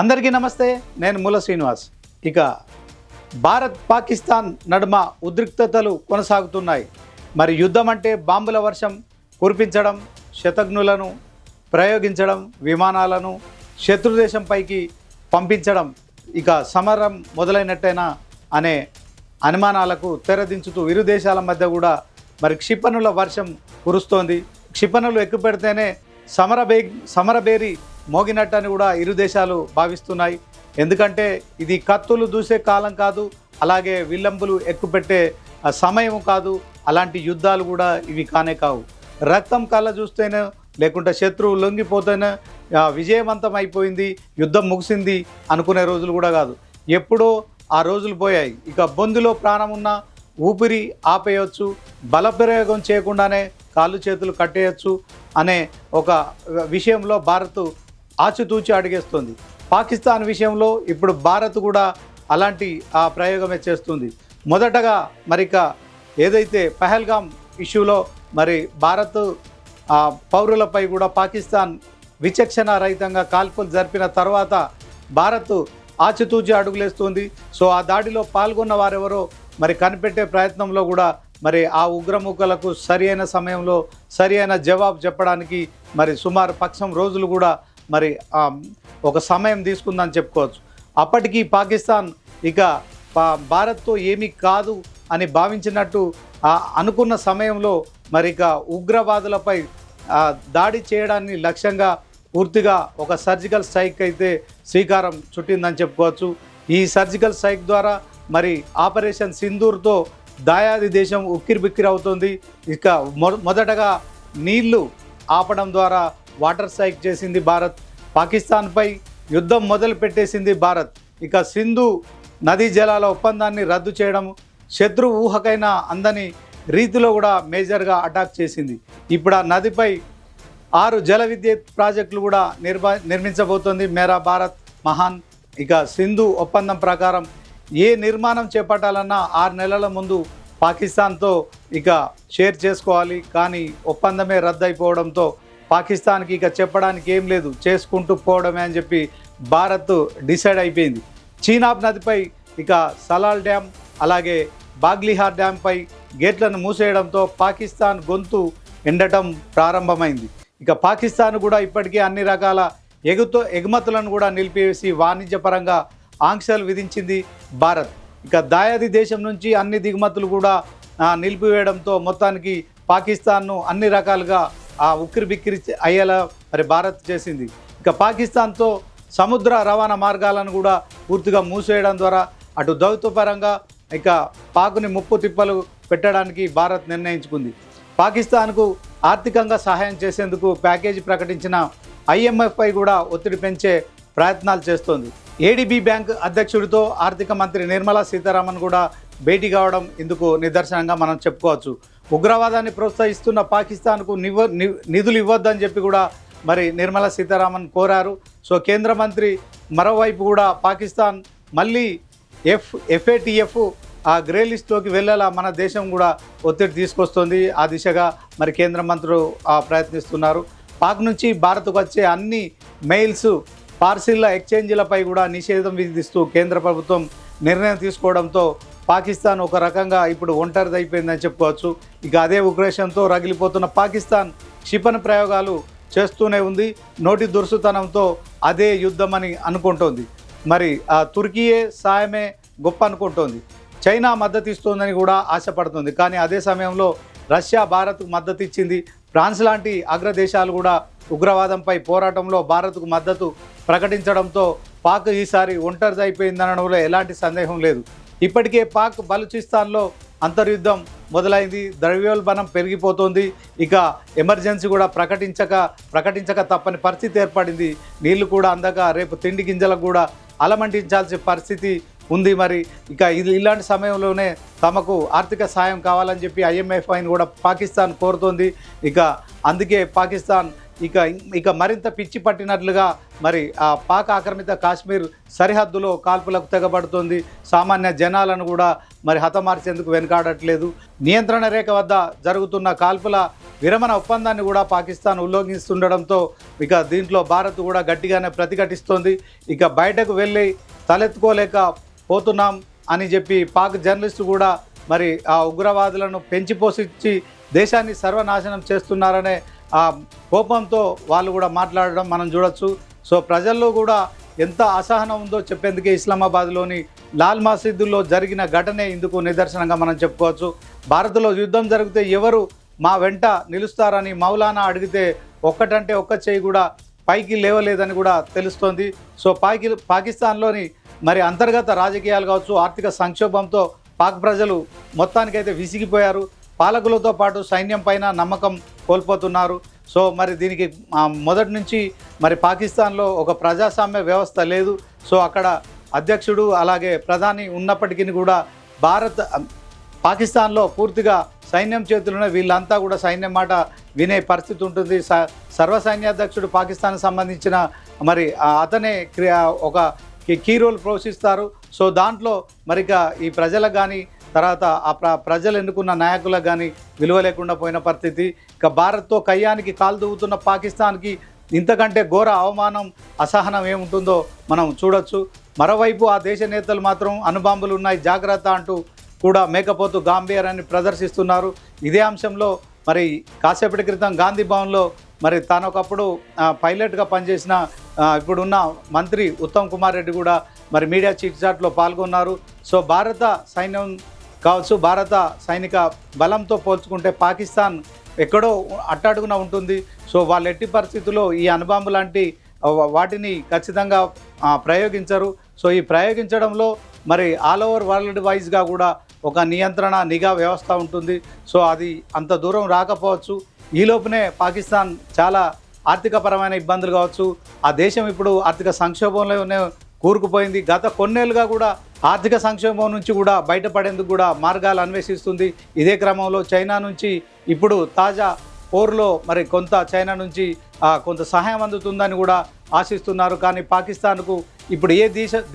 అందరికీ నమస్తే. నేను మూల శ్రీనివాస్. ఇక భారత్ పాకిస్తాన్ నడుమ ఉద్రిక్తతలు కొనసాగుతున్నాయి. మరి యుద్ధం అంటే బాంబుల వర్షం కురిపించడం, శతఘ్నులను ప్రయోగించడం, విమానాలను శత్రుదేశంపైకి పంపించడం, ఇక సమరం మొదలైనట్టేనా అనే అనుమానాలకు తెరదించుతూ ఇరు దేశాల మధ్య కూడా మరి క్షిపణుల వర్షం కురుస్తోంది. క్షిపణులు ఎక్కుపెడితేనే సమరబేరి మోగినట్టని కూడా ఇరు దేశాలు భావిస్తున్నాయి. ఎందుకంటే ఇది కత్తులు దూసే కాలం కాదు, అలాగే విల్లంబులు ఎక్కుపెట్టే సమయం కాదు. అలాంటి యుద్ధాలు కూడా ఇవి కానే కావు. రక్తం కళ్ళ చూస్తేనే, లేకుంటే శత్రువు లొంగిపోతేనే విజయవంతం అయిపోయింది, యుద్ధం ముగిసింది అనుకునే రోజులు కూడా కాదు. ఎప్పుడో ఆ రోజులు పోయాయి. ఇక బొందులో ప్రాణం ఉన్న ఊపిరి ఆపేయచ్చు, బలప్రయోగం చేయకుండానే కాళ్ళు చేతులు కట్టేయచ్చు అనే ఒక విషయంలో భారత్ ఆచితూచి అడిగేస్తుంది. పాకిస్తాన్ విషయంలో ఇప్పుడు భారత్ కూడా అలాంటి ఆ ప్రయోగమే చేస్తుంది. మొదటగా మరిక ఏదైతే పహల్గామ్ ఇష్యూలో మరి భారత్ పౌరులపై కూడా పాకిస్తాన్ విచక్షణ రహితంగా కాల్పులు జరిపిన తర్వాత భారత్ ఆచితూచి అడుగులేస్తుంది. సో ఆ దాడిలో పాల్గొన్న వారెవరో మరి కనిపెట్టే ప్రయత్నంలో కూడా మరి ఆ ఉగ్రముఖలకు సరి అయిన సమయంలో సరి అయిన జవాబు చెప్పడానికి మరి సుమారు పక్షం రోజులు కూడా మరి ఒక సమయం తీసుకుందని చెప్పుకోవచ్చు. అప్పటికి పాకిస్తాన్ ఇక భారత్తో ఏమీ కాదు అని భావించినట్టు అనుకున్న సమయంలో మరి ఇక ఉగ్రవాదులపై దాడి చేయడాన్ని లక్ష్యంగా పూర్తిగా ఒక సర్జికల్ స్ట్రైక్ అయితే శ్రీకారం చుట్టిందని చెప్పుకోవచ్చు. ఈ సర్జికల్ స్ట్రైక్ ద్వారా మరి ఆపరేషన్ సింధూర్తో దాయాది దేశం ఉక్కిరిబిక్కిరి అవుతుంది. ఇక మొదటగా నీళ్లు ఆపడం ద్వారా వాటర్ స్ట్రైక్ చేసింది భారత్. పాకిస్తాన్పై యుద్ధం మొదలు పెట్టేసింది భారత్. ఇక సింధు నదీ జలాల ఒప్పందాన్ని రద్దు చేయడం, శత్రు ఊహకైనా అందని రీతిలో కూడా మేజర్గా అటాక్ చేసింది. ఇప్పుడు ఆ నదిపై 6 జల విద్యుత్ ప్రాజెక్టులు కూడా నిర్మించబోతోంది మేరా భారత్ మహాన్. ఇక సింధు ఒప్పందం ప్రకారం ఏ నిర్మాణం చేపట్టాలన్నా 6 నెలల ముందు పాకిస్తాన్తో ఇక షేర్ చేసుకోవాలి. కానీ ఒప్పందమే రద్దయిపోవడంతో పాకిస్తాన్కి ఇక చెప్పడానికి ఏం లేదు, చేసుకుంటూ పోవడమే అని చెప్పి భారత్ డిసైడ్ అయిపోయింది. చీనాబ్ నదిపై ఇక సలాల్ డ్యామ్ అలాగే బాగ్లిహార్ డ్యాంపై గేట్లను మూసేయడంతో పాకిస్తాన్ గొంతు ఎండటం ప్రారంభమైంది. ఇక పాకిస్తాన్ కూడా ఇప్పటికే అన్ని రకాల ఎగుమతులను కూడా నిలిపివేసి వాణిజ్యపరంగా ఆంక్షలు విధించింది భారత్. ఇక దాయాది దేశం నుంచి అన్ని దిగుమతులు కూడా నిలిపివేయడంతో మొత్తానికి పాకిస్తాన్ను అన్ని రకాలుగా ఉక్కిరిబిక్కిరి అయ్యేలా మరి భారత్ చేసింది. ఇక పాకిస్తాన్తో సముద్ర రవాణా మార్గాలను కూడా పూర్తిగా మూసేయడం ద్వారా అటు దౌత్యపరంగా ఇక పాకుని ముప్పు తిప్పలు పెట్టడానికి భారత్ నిర్ణయించుకుంది. పాకిస్తాన్కు ఆర్థికంగా సహాయం చేసేందుకు ప్యాకేజీ ప్రకటించిన IMFపై కూడా ఒత్తిడి పెంచే ప్రయత్నాలు చేస్తోంది. ADB బ్యాంక్ అధ్యక్షుడితో ఆర్థిక మంత్రి నిర్మలా సీతారామన్ కూడా భేటీ కావడం ఇందుకు నిదర్శనంగా మనం చెప్పుకోవచ్చు. ఉగ్రవాదాన్ని ప్రోత్సహిస్తున్న పాకిస్తాన్కు నిధులు ఇవ్వద్దని చెప్పి కూడా మరి నిర్మలా సీతారామన్ కోరారు. సో కేంద్ర మంత్రి మరోవైపు కూడా పాకిస్తాన్ మళ్ళీ FATF గ్రే లిస్ట్లోకి వెళ్ళేలా మన దేశం కూడా ఒత్తిడి తీసుకొస్తుంది. ఆ దిశగా మరి కేంద్ర మంత్రులు ప్రయత్నిస్తున్నారు. పాక్ నుంచి భారత్కు వచ్చే అన్ని మెయిల్స్ పార్సిల్ల ఎక్స్చేంజీలపై కూడా నిషేధం విధిస్తూ కేంద్ర ప్రభుత్వం నిర్ణయం తీసుకోవడంతో పాకిస్తాన్ ఒక రకంగా ఇప్పుడు ఒంటరిదైపోయిందని చెప్పుకోవచ్చు. ఇక అదే ఉగ్రేషంతో రగిలిపోతున్న పాకిస్తాన్ క్షిపణి ప్రయోగాలు చేస్తూనే ఉంది. నోటి దురుసుతనంతో అదే యుద్ధమని అనుకుంటోంది. మరి తుర్కీయే సాయమే గొప్ప అనుకుంటోంది. చైనా మద్దతు ఇస్తోందని కూడా ఆశపడుతుంది. కానీ అదే సమయంలో రష్యా భారత్కు మద్దతు ఇచ్చింది. ఫ్రాన్స్ లాంటి అగ్రదేశాలు కూడా ఉగ్రవాదంపై పోరాటంలో భారత్కు మద్దతు ప్రకటించడంతో పాక్ ఈసారి ఒంటరిదైపోయిందనడంలో ఎలాంటి సందేహం లేదు. ఇప్పటికే పాక్ బలూచిస్తాన్లో అంతర్యుద్ధం మొదలైంది, ద్రవ్యోల్బణం పెరిగిపోతుంది. ఇక ఎమర్జెన్సీ కూడా ప్రకటించక తప్పని పరిస్థితి ఏర్పడింది. నీళ్లు కూడా అందక రేపు తిండి గింజలకు కూడా అలమంటించాల్సిన పరిస్థితి ఉంది. మరి ఇక ఇలాంటి సమయంలోనే తమకు ఆర్థిక సాయం కావాలని చెప్పి IMF కూడా పాకిస్తాన్ కోరుతోంది. ఇక అందుకే పాకిస్తాన్ ఇక ఇక మరింత పిచ్చి పట్టినట్లుగా మరి ఆ పాక్ ఆక్రమిత కాశ్మీర్ సరిహద్దులో కాల్పులకు తెగబడుతుంది. సామాన్య జనాలను కూడా మరి హతమార్చేందుకు వెనుకాడట్లేదు. నియంత్రణ రేఖ వద్ద జరుగుతున్న కాల్పుల విరమణ ఒప్పందాన్ని కూడా పాకిస్తాన్ ఉల్లంఘిస్తుండడంతో ఇక దీంట్లో భారత్ కూడా గట్టిగానే ప్రతిఘటిస్తోంది. ఇక బయటకు వెళ్ళి తలెత్తుకోలేకపోతున్నాం అని చెప్పి పాక్ జర్నలిస్టు కూడా మరి ఆ ఉగ్రవాదులను పెంచిపోషించి దేశాన్ని సర్వనాశనం చేస్తున్నారనే ఆ కోపంతో వాళ్ళు కూడా మాట్లాడడం మనం చూడొచ్చు. సో ప్రజల్లో కూడా ఎంత అసహనం ఉందో చెప్పేందుకే ఇస్లామాబాద్లోని లాల్ మసీదులో జరిగిన ఘటనే ఇందుకు నిదర్శనంగా మనం చెప్పుకోవచ్చు. భారత్లో యుద్ధం జరిగితే ఎవరు మా వెంట నిలుస్తారని మౌలానా అడిగితే ఒక్కటంటే ఒక్క చేయి కూడా పైకి లేవలేదని కూడా తెలుస్తోంది. సో పాకిస్తాన్లోని మరి అంతర్గత రాజకీయాలు కావచ్చు, ఆర్థిక సంక్షోభంతో పాక్ ప్రజలు మొత్తానికైతే విసిగిపోయారు. పాలకులతో పాటు సైన్యం పైన నమ్మకం కోల్పోతున్నారు. సో మరి దీనికి మొదటి నుంచి మరి పాకిస్తాన్లో ఒక ప్రజాస్వామ్య వ్యవస్థ లేదు. సో అక్కడ అధ్యక్షుడు అలాగే ప్రధాని ఉన్నప్పటికీ కూడా పాకిస్తాన్లో పూర్తిగా సైన్యం చేతుల్లోనే వీళ్ళంతా కూడా సైన్యం మాట వినే పరిస్థితి ఉంటుంది. సర్వసైన్యాధ్యక్షుడు పాకిస్తాన్కి సంబంధించిన మరి అతనే ఒక కీ రోల్ పోషిస్తారు. సో దాంట్లో మరిక ఈ ప్రజలకు కానీ తర్వాత ఆ ప్రజలు ఎన్నుకున్న నాయకులకు కానీ విలువ లేకుండా పోయిన పరిస్థితి. ఇక భారత్తో కయ్యానికి కాలు దువ్వుతున్న పాకిస్తాన్కి ఇంతకంటే ఘోర అవమానం, అసహనం ఏముంటుందో మనం చూడొచ్చు. మరోవైపు ఆ దేశ నేతలు మాత్రం అణుబాంబులు ఉన్నాయి జాగ్రత్త అంటూ కూడా మేకపోతు గాంభీర్యాన్ని ప్రదర్శిస్తున్నారు. ఇదే అంశంలో మరి కాసేపటి క్రితం గాంధీ భవన్లో మరి తానొకప్పుడు పైలట్గా పనిచేసిన ఇప్పుడున్న మంత్రి ఉత్తమ్ కుమార్ రెడ్డి కూడా మరి మీడియా చిట్ చాట్లో పాల్గొన్నారు. సో భారత సైన్యం కావచ్చు, భారత సైనిక బలంతో పోల్చుకుంటే పాకిస్తాన్ ఎక్కడో అట్టడుగున ఉంటుంది. సో వాళ్ళు ఎట్టి పరిస్థితుల్లో ఈ అణుబాంబు లాంటి వాటిని ఖచ్చితంగా ప్రయోగించరు. సో ఈ ప్రయోగించడంలో మరి ఆల్ ఓవర్ వరల్డ్ వైజ్గా కూడా ఒక నియంత్రణ నిఘా వ్యవస్థ ఉంటుంది. సో అది అంత దూరం రాకపోవచ్చు. ఈలోపునే పాకిస్తాన్ చాలా ఆర్థికపరమైన ఇబ్బందులు కావచ్చు, ఆ దేశం ఇప్పుడు ఆర్థిక సంక్షోభంలోనే కూరుకుపోయింది. గత కొన్నేళ్ళుగా కూడా ఆర్థిక సంక్షోభం నుంచి కూడా బయటపడేందుకు కూడా మార్గాలు అన్వేషిస్తుంది. ఇదే క్రమంలో చైనా నుంచి ఇప్పుడు తాజా పోరులో మరి కొంత చైనా నుంచి కొంత సహాయం అందుతుందని కూడా ఆశిస్తున్నారు. కానీ పాకిస్తాన్కు ఇప్పుడు ఏ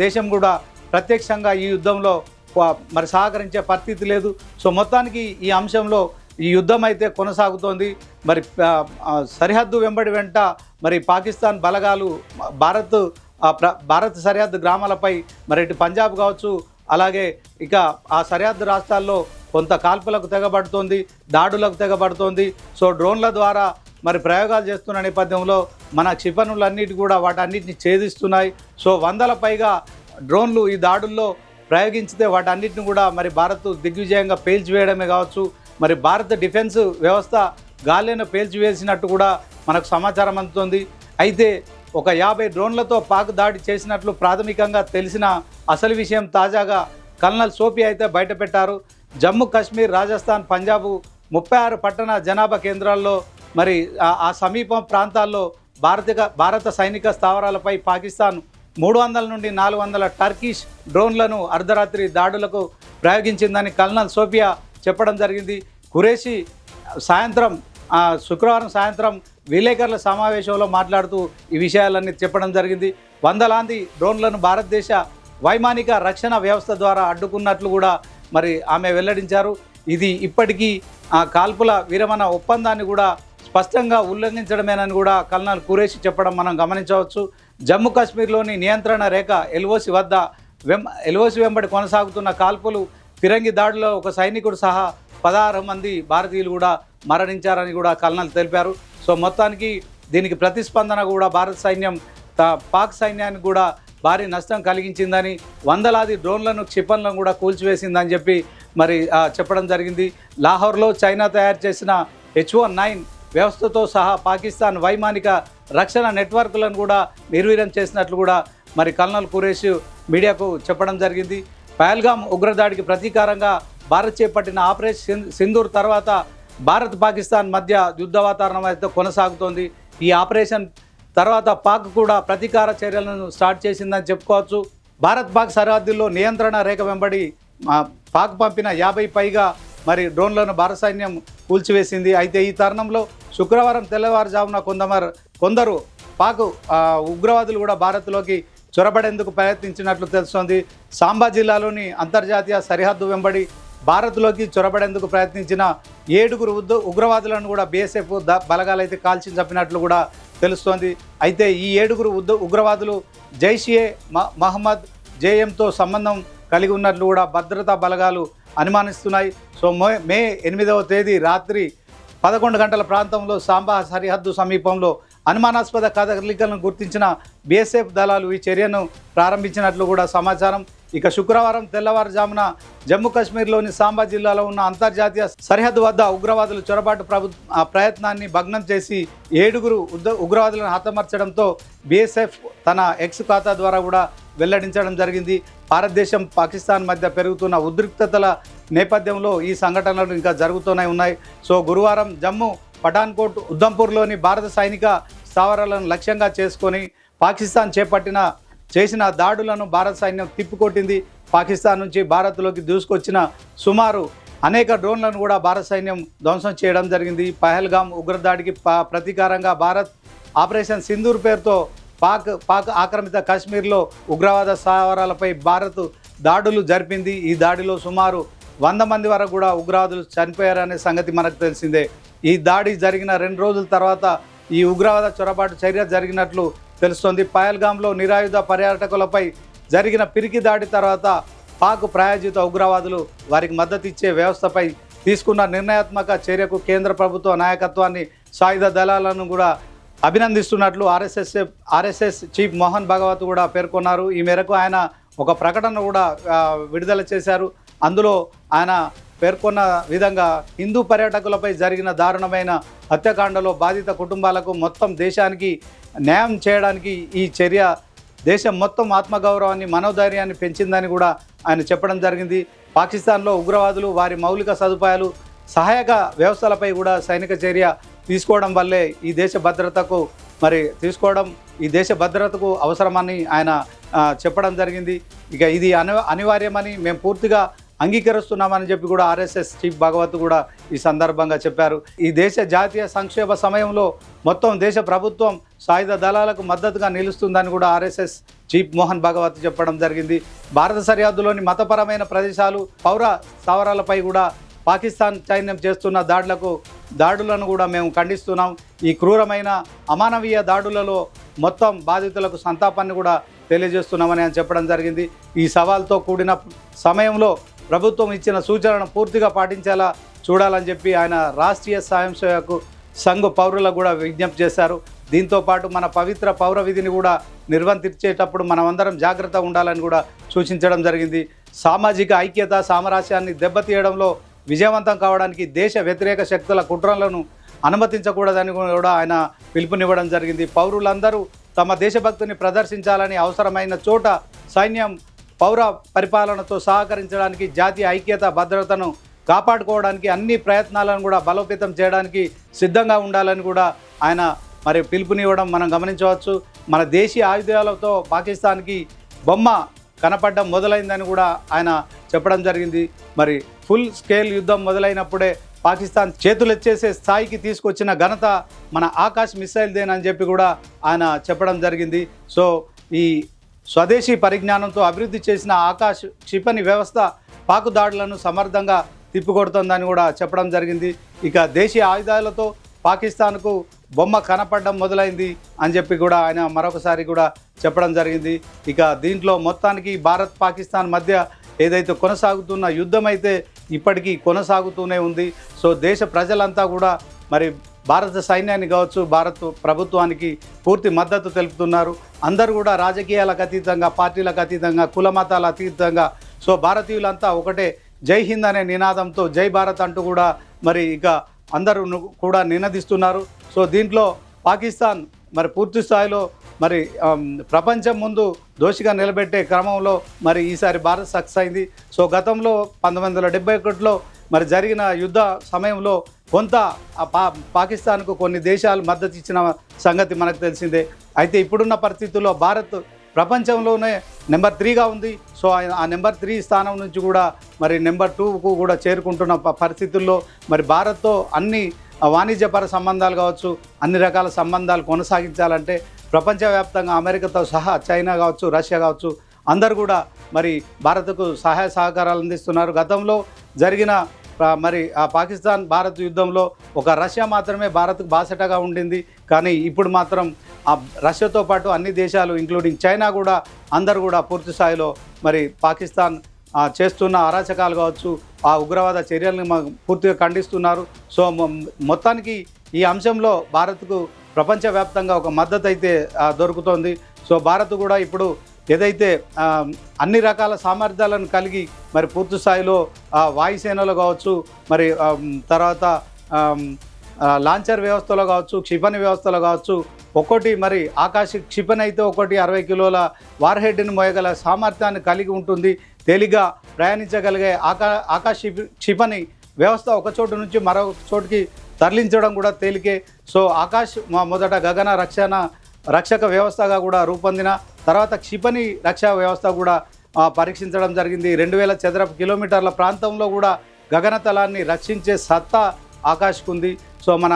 దేశం కూడా ప్రత్యక్షంగా ఈ యుద్ధంలో మరి సహకరించే పరిస్థితి లేదు. సో మొత్తానికి ఈ అంశంలో ఈ యుద్ధం అయితే కొనసాగుతోంది. మరి సరిహద్దు వెంట మరి పాకిస్తాన్ బలగాలు భారత్ సరిహద్దు గ్రామాలపై మరి ఇటు పంజాబ్ కావచ్చు, అలాగే ఇక ఆ సరిహద్దు రాష్ట్రాల్లో కొంత కాల్పులకు తెగబడుతోంది, దాడులకు తెగబడుతోంది. సో డ్రోన్ల ద్వారా మరి ప్రయోగాలు చేస్తున్న నేపథ్యంలో మన క్షిపణులన్నిటి కూడా వాటన్నిటిని ఛేదిస్తున్నాయి. సో 100ల పైగా డ్రోన్లు ఈ దాడుల్లో ప్రయోగించితే వాటన్నిటిని కూడా మరి భారత్ దిగ్విజయంగా పేల్చివేయడమే కావచ్చు, మరి భారత డిఫెన్స్ వ్యవస్థ గాలిని పేల్చివేసినట్టు కూడా మనకు సమాచారం అందుతుంది. అయితే ఒక 50 డ్రోన్లతో పాక్ దాడి చేసినట్లు ప్రాథమికంగా తెలిసిన అసలు విషయం తాజాగా కల్నల్ సోఫీ అయితే బయటపెట్టారు. జమ్మూ కాశ్మీర్, రాజస్థాన్, పంజాబ్ 36 పట్టణ జనాభా కేంద్రాల్లో మరి ఆ సమీప ప్రాంతాల్లో భారత సైనిక స్థావరాలపై పాకిస్తాన్ 300 నుండి 400 టర్కిష్ డ్రోన్లను అర్ధరాత్రి దాడులకు ప్రయోగించిందని కల్నల్ సోఫియా చెప్పడం జరిగింది. ఖురేషీ శుక్రవారం సాయంత్రం విలేకరుల సమావేశంలో మాట్లాడుతూ ఈ విషయాలన్నీ చెప్పడం జరిగింది. 100లాది డ్రోన్లను భారతదేశ వైమానిక రక్షణ వ్యవస్థ ద్వారా అడ్డుకున్నట్లు కూడా మరి ఆమె వెల్లడించారు. ఇది ఇప్పటికీ కాల్పుల విరమణ ఒప్పందాన్ని కూడా స్పష్టంగా ఉల్లంఘించడమేనని కూడా కల్నల్ ఖురేషీ చెప్పడం మనం గమనించవచ్చు. జమ్మూ కాశ్మీర్లోని నియంత్రణ రేఖ ఎల్ఓసి వెంబడి కొనసాగుతున్న కాల్పులు, ఫిరంగి దాడిలో ఒక సైనికుడు సహా 16 మంది భారతీయులు కూడా మరణించారని కూడా కల్నల్ తెలిపారు. సో మొత్తానికి దీనికి ప్రతిస్పందన కూడా భారత సైన్యం పాక్ సైన్యానికి కూడా భారీ నష్టం కలిగించిందని, 100లాది డ్రోన్లను క్షిపణులను కూడా కూల్చివేసిందని చెప్పి మరి చెప్పడం జరిగింది. లాహోర్లో చైనా తయారు చేసిన H-19 వ్యవస్థతో సహా పాకిస్తాన్ వైమానిక రక్షణ నెట్వర్క్లను కూడా నిర్వీర్యం చేసినట్లు కూడా మరి కల్నల్ ఖురేషీ మీడియాకు చెప్పడం జరిగింది. పహల్గామ్ ఉగ్రదాడికి ప్రతీకారంగా భారత్ చేపట్టిన ఆపరేషన్ సింధూర్ తర్వాత భారత్ పాకిస్తాన్ మధ్య యుద్ధ వాతావరణం అయితే కొనసాగుతోంది. ఈ ఆపరేషన్ తర్వాత పాక్ కూడా ప్రతీకార చర్యలను స్టార్ట్ చేసిందని చెప్పుకోవచ్చు. భారత్ పాక్ సరిహద్దుల్లో నియంత్రణ రేఖ వెంబడి పాక్ పంపిన 50 పైగా మరి డ్రోన్లను భారత సైన్యం కూల్చివేసింది. అయితే ఈ తరుణంలో శుక్రవారం తెల్లవారుజామున కొందరు పాక్ ఉగ్రవాదులు కూడా భారత్లోకి చొరబడేందుకు ప్రయత్నించినట్లు తెలుస్తోంది. సాంబా జిల్లాలోని అంతర్జాతీయ సరిహద్దు వెంబడి భారత్లోకి చొరబడేందుకు ప్రయత్నించిన 7 ఉగ్రవాదులను కూడా బీఎస్ఎఫ్ బలగాలు అయితే కాల్చి చంపినట్లు కూడా తెలుస్తోంది. అయితే ఈ 7 ఉగ్రవాదులు జైషే మహమ్మద్ జేఎంతో సంబంధం కలిగి ఉన్నట్లు కూడా భద్రతా బలగాలు అనుమానిస్తున్నాయి. సో మే 8వ తేదీ రాత్రి 11 గంటల ప్రాంతంలో సాంబా సరిహద్దు సమీపంలో అనుమానాస్పద కదలికలను గుర్తించిన బీఎస్ఎఫ్ దళాలు ఈ చర్యను ప్రారంభించినట్లు కూడా సమాచారం. ఇక శుక్రవారం తెల్లవారుజామున జమ్మూ కాశ్మీర్లోని సాంబా జిల్లాలో ఉన్న అంతర్జాతీయ సరిహద్దు వద్ద ఉగ్రవాదులు చొరబాటు ప్రయత్నాన్ని భగ్నం చేసి 7 ఉగ్రవాదులను హతమార్చడంతో బీఎస్ఎఫ్ తన ఎక్స్ ఖాతా ద్వారా కూడా వెల్లడించడం జరిగింది. భారతదేశం పాకిస్తాన్ మధ్య పెరుగుతున్న ఉద్రిక్తతల నేపథ్యంలో ఈ సంఘటనలు ఇంకా జరుగుతూనే ఉన్నాయి. సో గురువారం జమ్మూ పఠాన్కోట్ ఉద్ధంపూర్లోని భారత సైనిక స్థావరాలను లక్ష్యంగా చేసుకొని పాకిస్తాన్ చేసిన దాడులను భారత సైన్యం తిప్పికొట్టింది. పాకిస్తాన్ నుంచి భారత్లోకి దూసుకొచ్చిన సుమారు అనేక డ్రోన్లను కూడా భారత సైన్యం ధ్వంసం చేయడం జరిగింది. పహల్గామ్ ఉగ్రదాడికి ప్రతీకారంగా భారత్ ఆపరేషన్ సింధూర్ పేరుతో పాక్ ఆక్రమిత కాశ్మీర్లో ఉగ్రవాద స్థావరాలపై భారత్ దాడులు జరిపింది. ఈ దాడిలో సుమారు 100 మంది వరకు కూడా ఉగ్రవాదులు చనిపోయారనే సంగతి మనకు తెలిసిందే. ఈ దాడి జరిగిన 2 రోజుల తర్వాత ఈ ఉగ్రవాద చొరబాటు చర్య జరిగినట్లు తెలుస్తోంది. పహల్గామ్లో నిరాయుధ పర్యాటకులపై జరిగిన పిరికి దాడి తర్వాత పాక్ ప్రాయోజిత ఉగ్రవాదులు వారికి మద్దతు ఇచ్చే వ్యవస్థపై తీసుకున్న నిర్ణయాత్మక చర్యకు కేంద్ర ప్రభుత్వ నాయకత్వాన్ని సాయుధ దళాలను కూడా అభినందిస్తున్నట్లు ఆర్ఎస్ఎస్ చీఫ్ మోహన్ భగవత్ కూడా పేర్కొన్నారు. ఈ మేరకు ఆయన ఒక ప్రకటన కూడా విడుదల చేశారు. అందులో ఆయన పేర్కొన్న విధంగా హిందూ పర్యాటకులపై జరిగిన దారుణమైన హత్యాకాండలో బాధిత కుటుంబాలకు మొత్తం దేశానికి న్యాయం చేయడానికి ఈ చర్య దేశం మొత్తం ఆత్మగౌరవాన్ని మనోధైర్యాన్ని పెంచిందని కూడా ఆయన చెప్పడం జరిగింది. పాకిస్తాన్లో ఉగ్రవాదులు వారి మౌలిక సదుపాయాలు సహాయక వ్యవస్థలపై కూడా సైనిక చర్య తీసుకోవడం వల్లే ఈ దేశ భద్రతకు అవసరమని ఆయన చెప్పడం జరిగింది. ఇక ఇది అనివార్యమని మేము పూర్తిగా అంగీకరిస్తున్నామని చెప్పి కూడా ఆర్ఎస్ఎస్ చీఫ్ భగవత్ కూడా ఈ సందర్భంగా చెప్పారు. ఈ దేశ జాతీయ సంక్షేమ సమయంలో మొత్తం దేశ ప్రభుత్వం సాయుధ దళాలకు మద్దతుగా నిలుస్తుందని కూడా ఆర్ఎస్ఎస్ చీఫ్ మోహన్ భగవత్ చెప్పడం జరిగింది. భారత సరిహద్దులోని మతపరమైన ప్రదేశాలు పౌర స్థావరాలపై కూడా పాకిస్తాన్ సైన్యం చేస్తున్న దాడులను కూడా మేము ఖండిస్తున్నాం. ఈ క్రూరమైన అమానవీయ దాడులలో మొత్తం బాధితులకు సంతాపాన్ని కూడా తెలియజేస్తున్నామని ఆయన చెప్పడం జరిగింది. ఈ సవాల్తో కూడిన సమయంలో ప్రభుత్వం ఇచ్చిన సూచనలను పూర్తిగా పాటించేలా చూడాలని చెప్పి ఆయన రాష్ట్రీయ స్వయం సేవక్ సంఘ్ పౌరులకు కూడా విజ్ఞప్తి చేశారు. దీంతోపాటు మన పవిత్ర పౌర విధిని కూడా నిర్వర్తించేటప్పుడు మనమందరం జాగ్రత్తగా ఉండాలని కూడా సూచించడం జరిగింది. సామాజిక ఐక్యత సామరస్యాన్ని దెబ్బతీయడంలో విజయవంతం కావడానికి దేశ వ్యతిరేక శక్తుల కుట్రలను అనుమతించకూడదని కూడా ఆయన పిలుపునివ్వడం జరిగింది. పౌరులందరూ తమ దేశభక్తిని ప్రదర్శించాలని, అవసరమైన చోట సైన్యం పౌర పరిపాలనతో సహకరించడానికి, జాతీయ ఐక్యత భద్రతను కాపాడుకోవడానికి అన్ని ప్రయత్నాలను కూడా బలోపేతం చేయడానికి సిద్ధంగా ఉండాలని కూడా ఆయన పిలుపునివ్వడం మనం గమనించవచ్చు. మన దేశీయ ఆయుధాలతో పాకిస్తాన్కి బొమ్మ కనపడడం మొదలైందని కూడా ఆయన చెప్పడం జరిగింది. ఫుల్ స్కేల్ యుద్ధం మొదలైనప్పుడే పాకిస్తాన్ చేతులెచ్చేసే స్థాయికి తీసుకొచ్చిన ఘనత మన ఆకాశ్ మిసైల్దేనని చెప్పి కూడా ఆయన చెప్పడం జరిగింది. సో ఈ స్వదేశీ పరిజ్ఞానంతో అభివృద్ధి చేసిన ఆకాశ్ క్షిపణి వ్యవస్థ పాకు దాడులను సమర్థంగా తిప్పికొడుతుందని కూడా చెప్పడం జరిగింది. ఇక దేశీయ ఆయుధాలతో పాకిస్తాన్కు బొమ్మ కనపడడం మొదలైంది అని చెప్పి కూడా ఆయన మరొకసారి కూడా చెప్పడం జరిగింది. ఇక దీంట్లో మొత్తానికి భారత్ పాకిస్తాన్ మధ్య ఏదైతే కొనసాగుతున్న యుద్ధం అయితే ఇప్పటికీ కొనసాగుతూనే ఉంది. సో దేశ ప్రజలంతా కూడా భారత సైన్యాన్ని కావచ్చు, భారత ప్రభుత్వానికి పూర్తి మద్దతు తెలుపుతున్నారు. అందరూ కూడా రాజకీయాలకు అతీతంగా, పార్టీలకు అతీతంగా, కుల మతాల అతీతంగా సో భారతీయులంతా ఒకటే జై హింద్ అనే నినాదంతో జై భారత్ అంటూ కూడా ఇక అందరూ కూడా నినదిస్తున్నారు. సో దీంట్లో పాకిస్తాన్ పూర్తి స్థాయిలో ప్రపంచం ముందు దోషిగా నిలబెట్టే క్రమంలో ఈసారి భారత్ సక్సెస్ అయింది. సో గతంలో 1971లో జరిగిన యుద్ధ సమయంలో కొంత పాకిస్తాన్కు కొన్ని దేశాలు మద్దతు ఇచ్చిన సంగతి మనకు తెలిసిందే. అయితే ఇప్పుడున్న పరిస్థితుల్లో భారత్ ప్రపంచంలోనే నెంబర్ 3గా ఉంది. సో ఆ నెంబర్ 3 స్థానం నుంచి కూడా మరి నెంబర్ 2కు కూడా చేరుకుంటున్న పరిస్థితుల్లో మరి భారత్తో అన్ని వాణిజ్యపర సంబంధాలు కావచ్చు, అన్ని రకాల సంబంధాలు కొనసాగించాలంటే ప్రపంచవ్యాప్తంగా అమెరికాతో సహా చైనా కావచ్చు, రష్యా కావచ్చు, అందరు కూడా మరి భారత్కు సహాయ సహకారాలు అందిస్తున్నారు. గతంలో జరిగిన మరి ఆ పాకిస్తాన్ భారత్ యుద్ధంలో ఒక రష్యా మాత్రమే భారత్కు బాసటగా ఉండింది. కానీ ఇప్పుడు మాత్రం ఆ రష్యాతో పాటు అన్ని దేశాలు ఇంక్లూడింగ్ చైనా కూడా అందరు కూడా పూర్తి స్థాయిలో మరి పాకిస్తాన్ చేస్తున్న అరాచకాలు కావచ్చు, ఆ ఉగ్రవాద చర్యలను పూర్తిగా ఖండిస్తున్నారు. సో మొత్తానికి ఈ అంశంలో భారత్కు ప్రపంచవ్యాప్తంగా ఒక మద్దతు అయితే దొరుకుతోంది. సో భారత్ కూడా ఇప్పుడు ఏదైతే అన్ని రకాల సామర్థ్యాలను కలిగి మరి పూర్తి స్థాయిలో వాయుసేనలో కావచ్చు, మరి తర్వాత లాంచర్ వ్యవస్థలో కావచ్చు, క్షిపణి వ్యవస్థలో కావచ్చు, ఒక్కొక్కటి మరి ఆకాశ క్షిపణి అయితే ఒకటి 60 కిలోల వార్హెడ్ని మోయగల సామర్థ్యాన్ని కలిగి ఉంటుంది. తేలిగ్గా ప్రయాణించగలిగే ఆకాశ క్షిపణి వ్యవస్థ ఒక చోటు నుంచి మరొక చోటుకి తరలించడం కూడా తేలికే. సో ఆకాశ్ మొదట గగన రక్షక వ్యవస్థగా కూడా రూపొందిన తర్వాత క్షిపణి రక్షా వ్యవస్థ కూడా పరీక్షించడం జరిగింది. 2000 చదరపు కిలోమీటర్ల ప్రాంతంలో కూడా గగనతలాన్ని రక్షించే సత్తా ఆకాష్కుంది. సో మన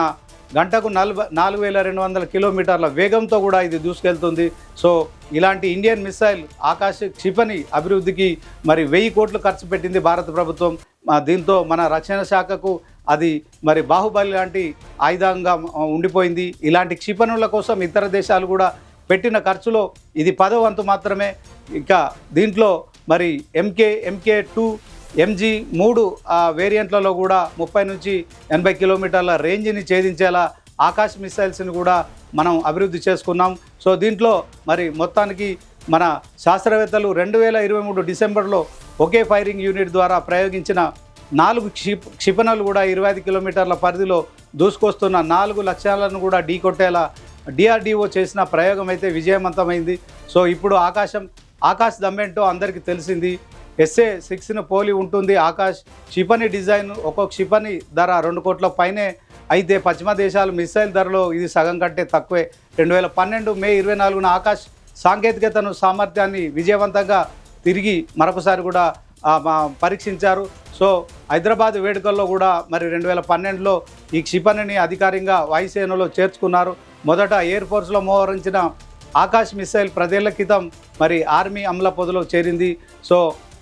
గంటకు 4200 కిలోమీటర్ల వేగంతో కూడా ఇది దూసుకెళ్తుంది. సో ఇలాంటి ఇండియన్ మిసైల్ ఆకాశ క్షిపణి అభివృద్ధికి మరి 1000 కోట్లు ఖర్చు పెట్టింది భారత ప్రభుత్వం. దీంతో మన రక్షణ శాఖకు అది మరి బాహుబలి లాంటి ఆయుధంగా ఉండిపోయింది. ఇలాంటి క్షిపణుల కోసం ఇతర దేశాలు కూడా పెట్టిన ఖర్చులో ఇది 10వ వంతు మాత్రమే. ఇంకా దీంట్లో మరి MK2 MG3 వేరియంట్లలో కూడా 30 నుంచి 80 కిలోమీటర్ల రేంజ్ని ఛేదించేలా ఆకాశ్ మిసైల్స్ని కూడా మనం అభివృద్ధి చేసుకున్నాం. సో దీంట్లో మరి మొత్తానికి మన శాస్త్రవేత్తలు 2023 డిసెంబర్లో ఒకే ఫైరింగ్ యూనిట్ ద్వారా ప్రయోగించిన 4 క్షిపణులు కూడా 25 కిలోమీటర్ల పరిధిలో దూసుకొస్తున్న 4 లక్ష్యాలను కూడా ఢీకొట్టేలా DRDO చేసిన ప్రయోగం అయితే విజయవంతమైంది. సో ఇప్పుడు ఆకాశ్ దమ్మేంటో అందరికీ తెలిసింది. SA-6ను పోలి ఉంటుంది ఆకాశ్ క్షిపణి డిజైన్. ఒక్కొక్క క్షిపణి ధర 2 కోట్ల పైనే అయితే పశ్చిమ దేశాలు మిసైల్ ధరలో ఇది సగం కంటే తక్కువే. 2012 మే 24న ఆకాశ్ సాంకేతికతను సామర్థ్యాన్ని విజయవంతంగా తిరిగి మరొకసారి కూడా పరీక్షించారు. సో హైదరాబాద్ వేడుకల్లో కూడా మరి 2012లో ఈ క్షిపణిని అధికారికంగా వాయుసేనలో చేర్చుకున్నారు. మొదట ఎయిర్ ఫోర్స్లో మోహరించిన ఆకాశ్ మిసైల్ 10 ఏళ్ల క్రితం మరి ఆర్మీ అమల పొదలో చేరింది. సో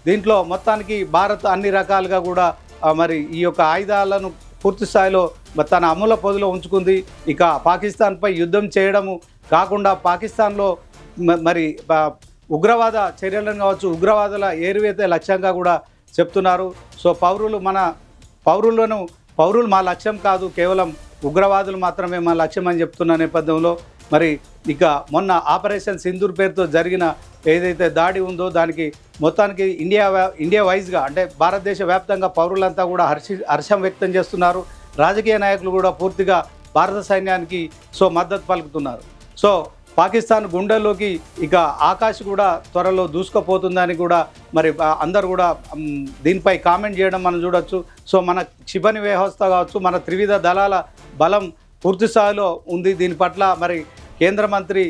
దీంట్లో మొత్తానికి భారత్ అన్ని రకాలుగా కూడా మరి ఈ యొక్క ఆయుధాలను పూర్తి స్థాయిలో తన అమల పొదలో ఉంచుకుంది. ఇక పాకిస్తాన్పై యుద్ధం చేయడము కాకుండా పాకిస్తాన్లో మరి ఉగ్రవాద చర్యలను కావచ్చు, ఉగ్రవాదుల ఏరువేతే లక్ష్యంగా కూడా చెప్తున్నారు. సో పౌరులు మా లక్ష్యం కాదు, కేవలం ఉగ్రవాదులు మాత్రమే మా లక్ష్యం అని చెప్తున్న నేపథ్యంలో మరి ఇక మొన్న ఆపరేషన్ సింధూర్ పేరుతో జరిగిన ఏదైతే దాడి ఉందో దానికి మొత్తానికి ఇండియా వైజ్గా అంటే భారతదేశ వ్యాప్తంగా పౌరులంతా కూడా హర్షం వ్యక్తం చేస్తున్నారు. రాజకీయ నాయకులు కూడా పూర్తిగా భారత సైన్యానికి మద్దతు పలుకుతున్నారు. సో పాకిస్తాన్ గుండెల్లోకి ఇక ఆకాశ్ కూడా త్వరలో దూసుకుపోతుందని కూడా మరి అందరు కూడా దీనిపై కామెంట్ చేయడం మనం చూడొచ్చు. సో మన క్షిపణి వ్యవస్థ కావచ్చు, మన త్రివిధ దళాల బలం పూర్తి స్థాయిలో ఉంది. దీని పట్ల మరి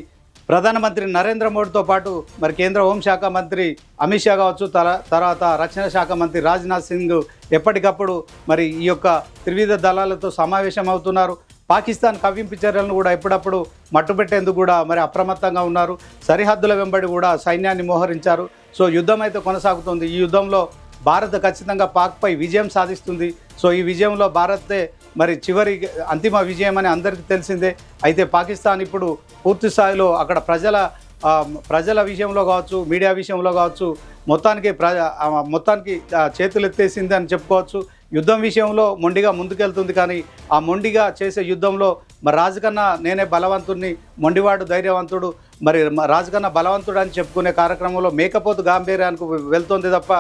ప్రధానమంత్రి నరేంద్ర మోడీతో పాటు మరి కేంద్ర హోంశాఖ మంత్రి అమిత్ షా కావచ్చు, తర్వాత రక్షణ శాఖ మంత్రి రాజ్నాథ్ సింగ్ ఎప్పటికప్పుడు మరి ఈ యొక్క త్రివిధ దళాలతో సమావేశం అవుతున్నారు. పాకిస్తాన్ కవ్వింపు చర్యలను కూడా ఎప్పుడప్పుడు మట్టుపెట్టేందుకు కూడా మరి అప్రమత్తంగా ఉన్నారు. సరిహద్దుల వెంబడి కూడా సైన్యాన్ని మోహరించారు. సో యుద్ధం అయితే కొనసాగుతుంది. ఈ యుద్ధంలో భారత్ ఖచ్చితంగా పాక్పై విజయం సాధిస్తుంది. సో ఈ విజయంలో భారతే మరి చివరి అంతిమ విజయం అని అందరికీ తెలిసిందే. అయితే పాకిస్తాన్ ఇప్పుడు పూర్తి స్థాయిలో అక్కడ ప్రజల విషయంలో కావచ్చు, మీడియా విషయంలో కావచ్చు, మొత్తానికి చేతులు ఎత్తేసింది అని చెప్పుకోవచ్చు. యుద్ధం విషయంలో మొండిగా ముందుకెళ్తుంది. కానీ ఆ మొండిగా చేసే యుద్ధంలో మరి రాజు కన్నా నేనే బలవంతుడిని, మొండివాడు ధైర్యవంతుడు, మరి రాజు కన్నా బలవంతుడు అని చెప్పుకునే కార్యక్రమంలో మేకపోతు గాంభీర్యానికి వెళ్తుంది తప్ప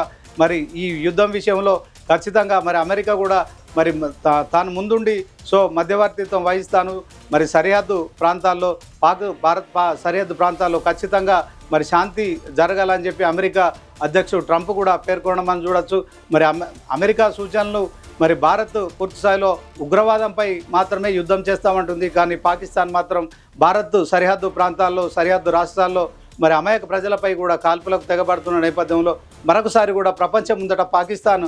మరి ఈ యుద్ధం విషయంలో ఖచ్చితంగా మరి అమెరికా కూడా మరి తాను ముందుండి మధ్యవర్తిత్వం వహిస్తాను, మరి సరిహద్దు ప్రాంతాల్లో భారత్ సరిహద్దు ప్రాంతాల్లో ఖచ్చితంగా మరి శాంతి జరగాలని చెప్పి అమెరికా అధ్యక్షుడు ట్రంప్ కూడా పేర్కొనడం మనం చూడొచ్చు. మరి అమెరికా సూచనలు మరి భారత్ పూర్తి స్థాయిలో ఉగ్రవాదంపై మాత్రమే యుద్ధం చేస్తామంటుంది. కానీ పాకిస్తాన్ మాత్రం భారత్ సరిహద్దు ప్రాంతాల్లో, సరిహద్దు రాష్ట్రాల్లో మరి అమాయక ప్రజలపై కూడా కాల్పులకు తెగబడుతున్న నేపథ్యంలో మరొకసారి కూడా ప్రపంచం ముందట పాకిస్తాన్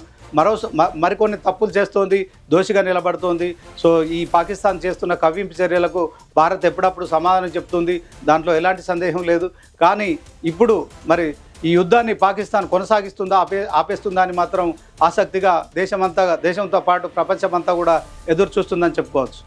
మరికొన్ని తప్పులు చేస్తోంది, దోషిగా నిలబడుతోంది. సో ఈ పాకిస్తాన్ చేస్తున్న కవ్వింపు చర్యలకు భారత్ ఎప్పుడప్పుడు సమాధానం చెప్తుంది, దాంట్లో ఎలాంటి సందేహం లేదు. కానీ ఇప్పుడు మరి ఈ యుద్ధాన్ని పాకిస్తాన్ కొనసాగిస్తుందా, ఆపేస్తుందా అని మాత్రం ఆసక్తిగా దేశంతో పాటు ప్రపంచమంతా కూడా ఎదురు చూస్తుందని చెప్పుకోవచ్చు.